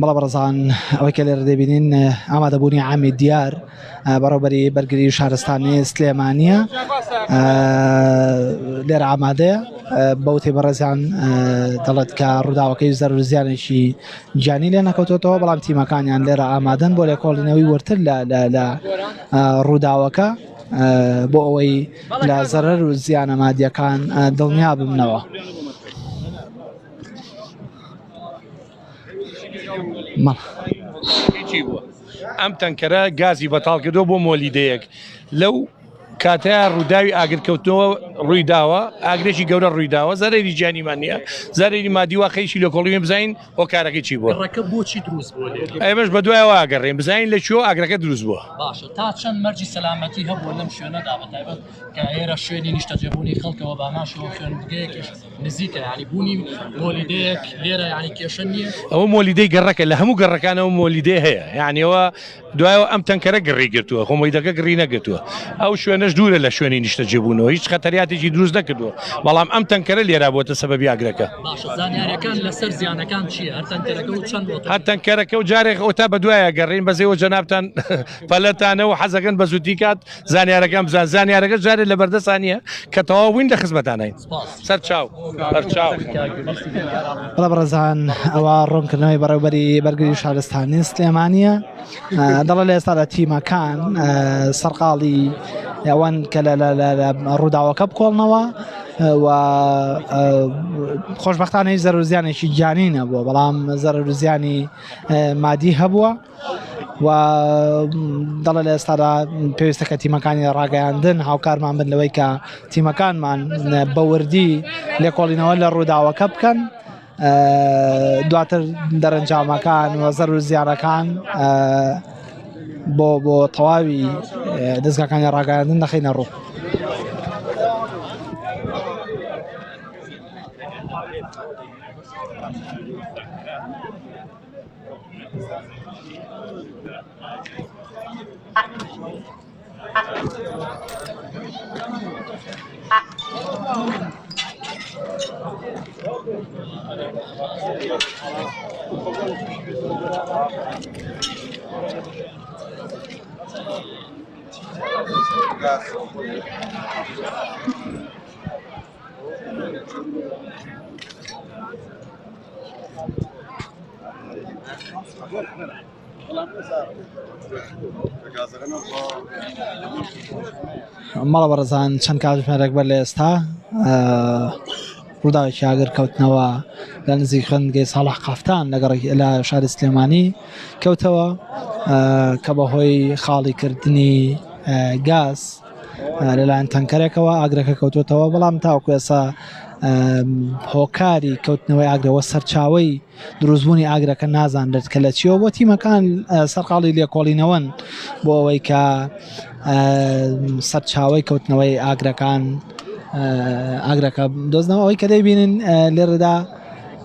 بەڵە بەڕزان ئەوەی کە لێرە دەبینین ئامادەبوونی عامی دیار بەڕێوەبەری بەرگری شارستانی سلێمانیە لێرە ئامادەیە بەوتێ بەڕێزیان دەڵێت کە ڕووداوەکەی زەر و زیانێکی گیانی لێ نەکەوتێتەوە بەڵام تیمەکانیان لێرە ئامادەن بۆ لێکۆڵینەوەی وەرتر لە ڕووداوەکە بۆ ئەوەی لە زەرەر و زیانە مادیەکان دڵنیا ببنەوە. ئەم تەنکەرە گازی بەتاڵ کردەوە بۆ مۆلیدەیەک لەو کاتەیە ڕووداوی ئاگرکەوتنەوە ڕوویداوە ئاگرێکی گەورە ڕوویداوە زەرێری گیانیمان نییە زەرێری مادیوە خەیشی لە کۆڵی بزین بۆ کارەکەی چی بووە بۆچی دروست بووە ئێمەش بە دوایەوە ئاگەڕێن بزین لە چۆ ئاگرەکە دروست بووە باشە تا چەند مەرجی سەلامەتی هەبووە لەم شوێنەدا بەتایبەت کە ئێرە شوێنی نیشتەجێبوونی خەڵکەوە باماشەوە خوێندگەیەکیش نزیکە ینی بوونی مۆلیدەیەک لێرە ینی کێشە نییە ئەوە مۆلیدەی گەڕەکە لە هەموو گەڕەکانەوە مۆلیدەی هەیە یعنیەوە دوایەوە ئەم تەنکەرە گڕی گرتووە خۆمەیدەکە گڕی نەگرتووە ئەو شوێنەش دوورە لە شوێنی نیشتەجێبوونەوە هیچ خەتەریاتێکی دروست نەکردووە بەڵام ئەم تەنکەرە لێرا بۆتە سەبەبی ئاگرەکە زانیاریەکان لەسەر زیانەکان چییە هەر تەنکەرەکە و چەند هەر تەنکەرەکە و جارێک ئەوتا بە دوایە گەڕین بەزێەوە جەنابتان پەلەتانەوە حەزەکەن بە زووتی کات زانیارەکان بزان زانیارەکە جارێک لە بەردەستانیە کە تەواوین لە خزمەتانین سەر چاو بەڵە بەڕێزان ئەوە ڕوونکردنەوەی بەڕێوەبەری بەرگری شارستانی سلێمانیە دەڵێ لە ئێستا لە تیمەکان سەرقاڵی ئەوان کە لە ڕووداوەکە بکۆڵنەوە و خۆشبەختانە هیچ زەرەر و زیانێکی گیانی نەبووە بەڵام زەرەر و زیانی مادی هەبووە و دەڵێ لە ئێستادا پێویستەکە تیمەکانی ڕاگەیاندن هاوکارمان بن لەوەی کە تیمەکانمان بەوردی لێکۆڵینەوە لە ڕووداوەکە بکەن دواتر دەرەنجامەکان و زەرەر و زیانەکان بۆ تەواوی دەستگاکانی ڕاگەیاندن نەخینە ڕوو. مەڵە بەڕێزان چەند کاتژمێرێک بەر لە ئێستا ڕووداوێکی ئاگرکەوتنەوە لە نزیک خوێندنگەی ساڵح قافتان لە شاری سلێمانی کەوتەوە کە بەهۆی خاڵیکردنی گاز لەلایەن تەنکەرێکەوە ئاگرەکە کەوتوتەوە بەڵام تاوەکو ئێستا هۆکاری کەوتنەوەی ئاگرەوە سەرچاوی دروستبوونی ئاگرەکە نازانرێت کە لە چیەوە بۆ تیمەکان سەرقاڵی لێکۆڵینەوەن بۆ ئەوەی کە سەرچاوی کەوتنەوەی ئاگرەکە دۆزنەوە ئەوەی کە دەیبینن لێرەدا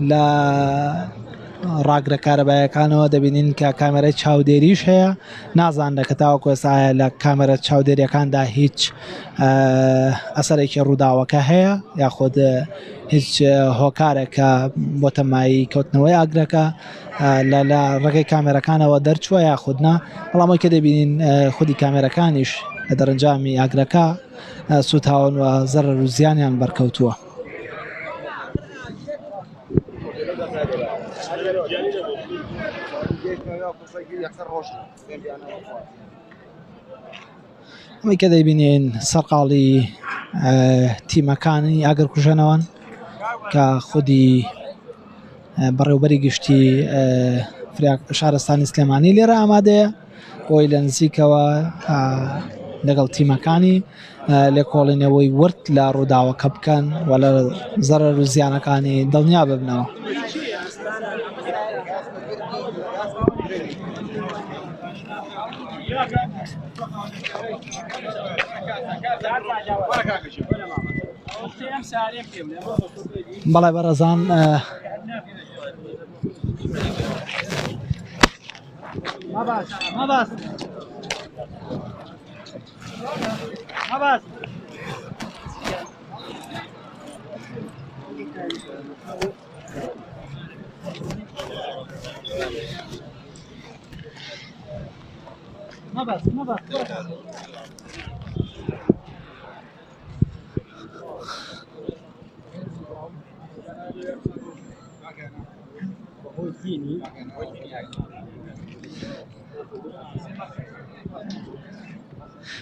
لە ڕاگرە کارەبایەکانەوە دەبینین کە کامێرای چاودێریش هەیە نازانرێت کە تاوەکو ئێستا لە کامێرە چاودێریەکاندا هیچ ئەسەرێکی ڕووداوەکە هەیە یاخود هیچ هۆکارێکە بۆ تەمایی کەوتنەوەی ئاگرەکە لە ڕێگەی کامێرەکانەوە دەرچووە یاخودنا بەڵامەوەی کە دەبینین خودی کامێرەکانیش لە دەرەنجامی ئاگرەکە سوتاون و زەرەر و زیانیان بەرکەوتووە. ئەمەی کە دەیبینین سەرقاڵی تیمەکانی ئاگرکوژەنەوەن کە خودی بەڕێوەبەری گشتی شارستانی سلێمانی لێرە ئامادەیە بۆی لە نزیکەوە لەگەڵ تیمەکانی لێکۆڵینەوەی ورد لە ڕووداوەکە بکەن و لە زەرەر و زیانەکانی دڵنیا ببنەوە. بەڵێ بەڕێزان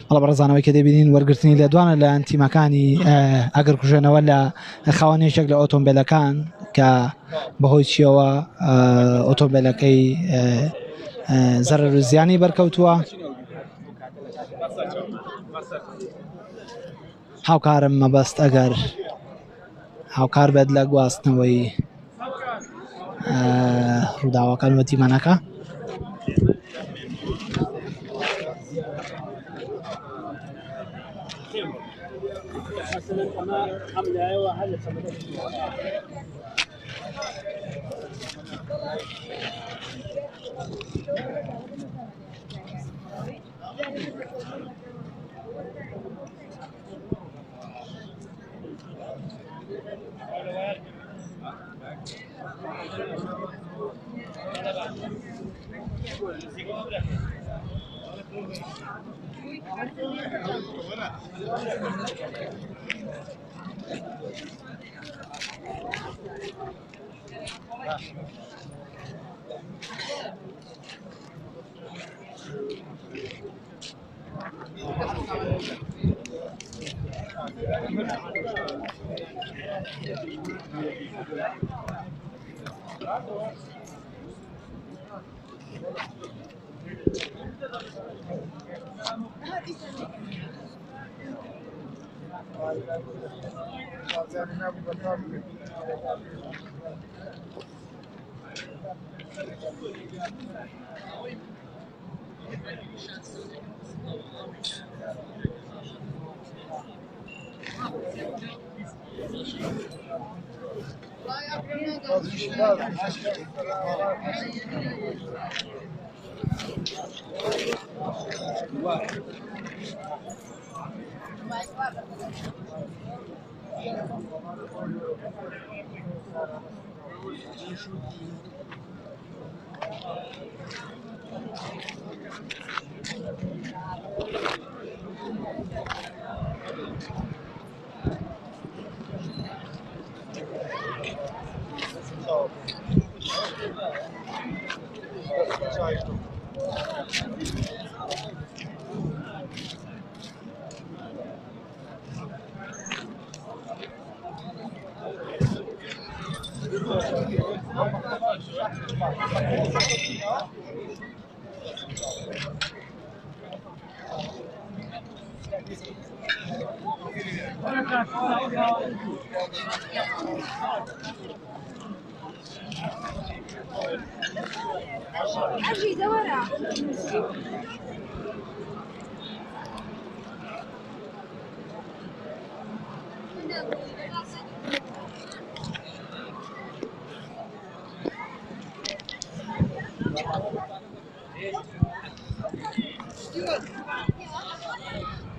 بەڵە بەڕێزانەوەی کە دەبینین وەرگرتنی لە دوانە لە تیمەکانی ئەگەر کوژێنەوە لە خاوەنێشێک لە ئۆتۆمبیلەکان کە بەهۆی چیەوە ئۆتۆمبیلەکەی زەرەر و زیانی بەرکەوتووە. هاوکارم مەبەست ئەگەر هاوکار بێت لە گواستنەوەی ڕووداوەکان وە تیمەنەکە.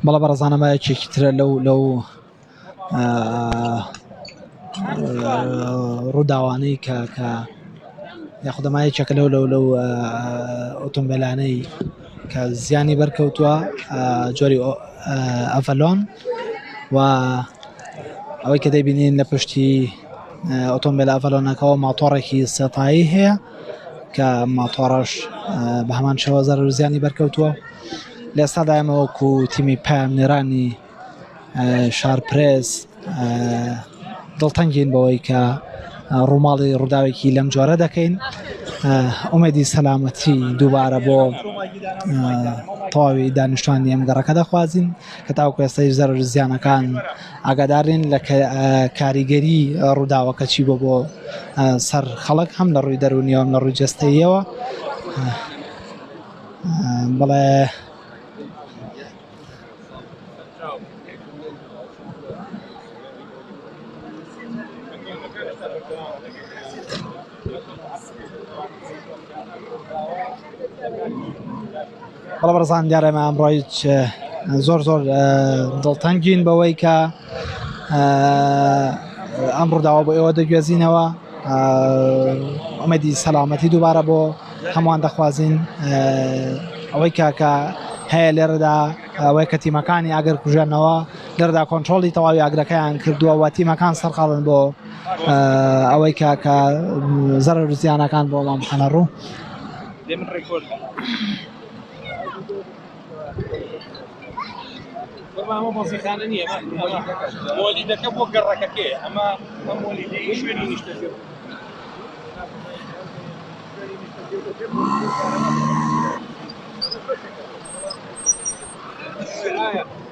بەڵە بەڕێزانەمە یەکێکی ترە لەو ڕووداوانەی کە یاخودەمایەکێکە لەو ئۆتۆمبیلانەی کە زیانی بەرکەوتووە جۆری ئەڤەلۆن و ئەوەی کە دەیبینین لە پشتی ئۆتۆمبیل ئەڤەلۆنەکەەوە ماتۆڕێکی سێتایی هەیە کە ماتۆڕەش بە هەمان شێوە زەرەر زیانی بەرکەوتووە. لە ئێستادا ئێمە وەکو تیمی پایانێرانی شارپرێس دڵتەنگین بەوەی کە ڕووماڵی ڕووداوێکی لەم جۆرە دەکەین. ئومێدی سەلامەتی دووبارە بۆ تەواوی دانیشتوانی ئەم گەڕەکە دەخوازیین کە تاوەکو ئێستای زەرەر زیانەکان ئاگادارین لە کاریگەری ڕووداوەکە چی بۆ سەر خەڵک هەم لە ڕووی دەرونیەوە لە ڕووی جەستەییەوە. بەڵێ بەڵە بەڕێزان دیارە ئێمە ئەمڕۆ زۆر دڵتەنگین بەوەی کە ئەم ڕووداوە بۆ ئێوە دەگوێزینەوە ئەمەدی سەلامەتی دووبارە بۆ هەمووان دەخوازیین ئەوەی کاکە هەیە لێرەدا ئەوەی کە تیمەکانی ئاگر کوژێنەوە لێرەدا کۆنتترۆلی تەواوی ئاگرەکەیان کردووە و تیمەکان سەرقاڵن بۆ ئەوەی کاکە زەرەر زیانەکان بۆ مام بخەنە ڕوو ئەمە بەزیخانە نییە مۆلیدەکە بۆ گەڕەکەکەی ئەمە مۆلیدەی شوێنی نیشتەجێ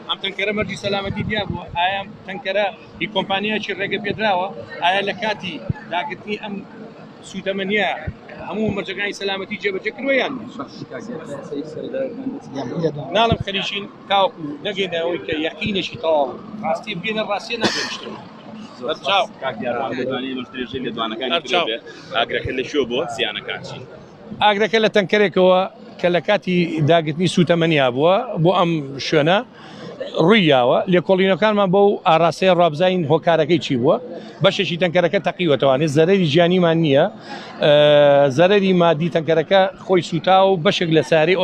ئەم تەنکەرە مەرجی سەلامەتی دیا بووە ئایا تەنکەرە هی کۆمپانیاکی ڕێگە پێدراوە ئایا لە کاتی داگرتنی ئەم سوودەمەنیە هەموو مەرجەکانی سەلامەتی جێبەجێ کردووە یان ناڵم خەریشین تاوەکو نەگەینەوەی کە یەقینێکی تەواو ڕاستی بگەینە ڕاستیە ناگەنیشتەوە ئاگرەکە لە شۆ بۆ زیانەکان چی ئاگرەکە لە تەنکەرێکەوە کە لە کاتی داگرتنی سوتەمەنیا بووە بۆ ئەم شوێنە ڕوویاوە لێکۆڵینەکانمان بۆ ئاراستەیە ڕابزین هۆکارەکەی چی بووە بەشێکی تەنکەرەکە تەقیوەتەوانێت زەرەری ژیانیمان نییە زەرەری مادی تەنکەرەکە خۆی سوتا و بەشێک لە ساری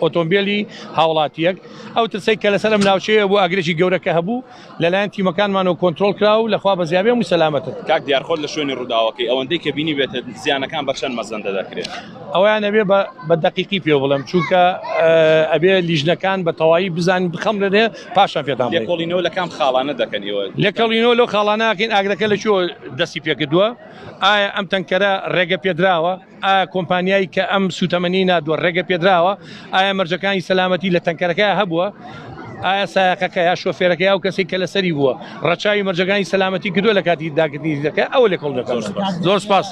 ئۆتۆمبیلی هاوڵاتیەک ئەو ترسەی کە لەسەر ئەم ناوچەیە بۆ ئاگرێکی گەورەکە هەبوو لەلایەن تیمەکانمانەوە کۆنتترۆل کرا و لەخوا بە زیابێ و سەلامەتت کاک دیارخۆت لە شوێنی ڕووداوەکەی ئەوەندەی کە بینی بێتە زیانەکان بە چەند مەزەندە دەکرێت ئەویان ئەبێ بە دقیقی پێ بڵم چونکە ئەبێ لیژنەکان بە تەواوی بزان بخەم لەێ پاشان پێدام لێکۆڵینەوە لە کام خاڵانە دەکەنیەوە لێکەڵینەوە لەو خاڵاناکەین ئاگرەکە لە چۆ دەستی پێکردووە ئایا ئەم تەنکەرە ڕێگە پێدراوە ئایا کۆمپانیایی کە ئەم سوتەمەنی نادووە ڕێگە پێدراوە ئایا مەرجەکانی سەلامەتی لە تەنکەرەکە هەبووە ئایا سایقەکە یا شۆفێرەکە یا و کەسی کە لەسەری بووە ڕەچاوی مەرجەکانی سەلامەتی کردووە لە کاتی داگرتنی دەکە ئەوە لێکۆڵ دەکەن زۆر سپاس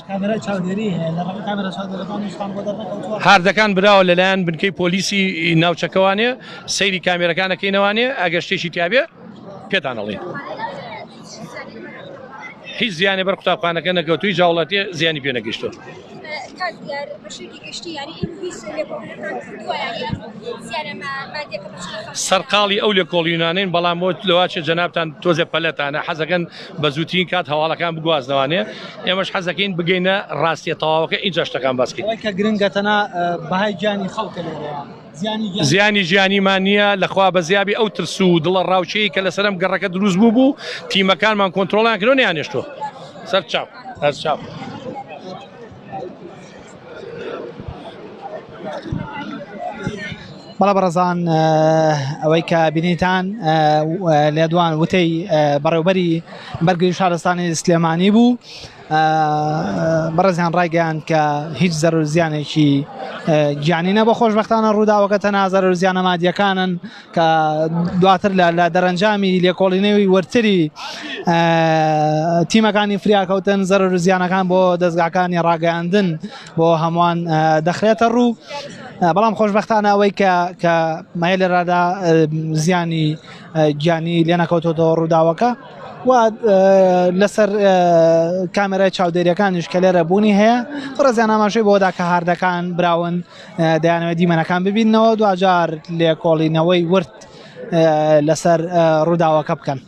هاردەکان براوە لەلایەن بنکەی پۆلیسی ناوچەکەوانێ سەیری کامێرەکانەکەینەوانێ ئەگەر شتێکی تیابێ پێتان ئەڵێن هیچ زیانی بەر قوتابخانەکە نەکەوتووی جاوڵەتی زیانی پێ نەگەیشتووە سەرقاڵی ئەو لێکۆڵینانین بەڵام بۆ لەواچە جەنابتان تۆزێ پەلەتانە حەزەکەن بە زووترین کات هەواڵەکان بگوازنەوانێ ئێمەش حەزەکەین بگەینە ڕاستیە تەواوەکە اینجا شتەکان باسکەین کە گرنگەتەنە بەهای گیانی خەڵکە زیانی ژیانیمان نییە لەخوا بە زیابی ئەو ترس و دڵە ڕاوچەیە کە لەسەرم گەڕەکە دروست بوو تیمەکانمان کۆنتترۆڵیان کردو نیانێشتۆ سەر چاو هەر چاو بەڵە بەڕزان ئەوەی کە بینیتان لێدوان وتەی بەڕێوبەری بەرگری شارستانی سلێمانی بوو بەڕێزیان ڕایگەیان کە هیچ زەرور زیانێکی گیانینە بە خۆشبەختانە ڕووداوەکە تەنها زەرور زیانە مادیەکانن کە دواتر لە دەرەنجامی لێکۆڵینەوەی وەرتری تیمەکانی فریاکەوتن زەرور زیانەکان بۆ دەستگاکانی ڕاگەیاندن بۆ هەمووان دەخرێتە ڕوو بەڵام خۆشبەختانە ئەوەی کە مای لێرەدا زیانی گیانی لێ نەکەوتەوە ڕووداوەکە و لەسەر کامێرای چاودێریەکانیش کە لێرە بوونی هەیە ڕێزیان ئاماژەی بۆدا کە هاردەکان براون دەیانەوێت دیمەنەکان ببینەوە دوجار لێکۆڵینەوەی ورد لەسەر ڕووداوەکە بکەن.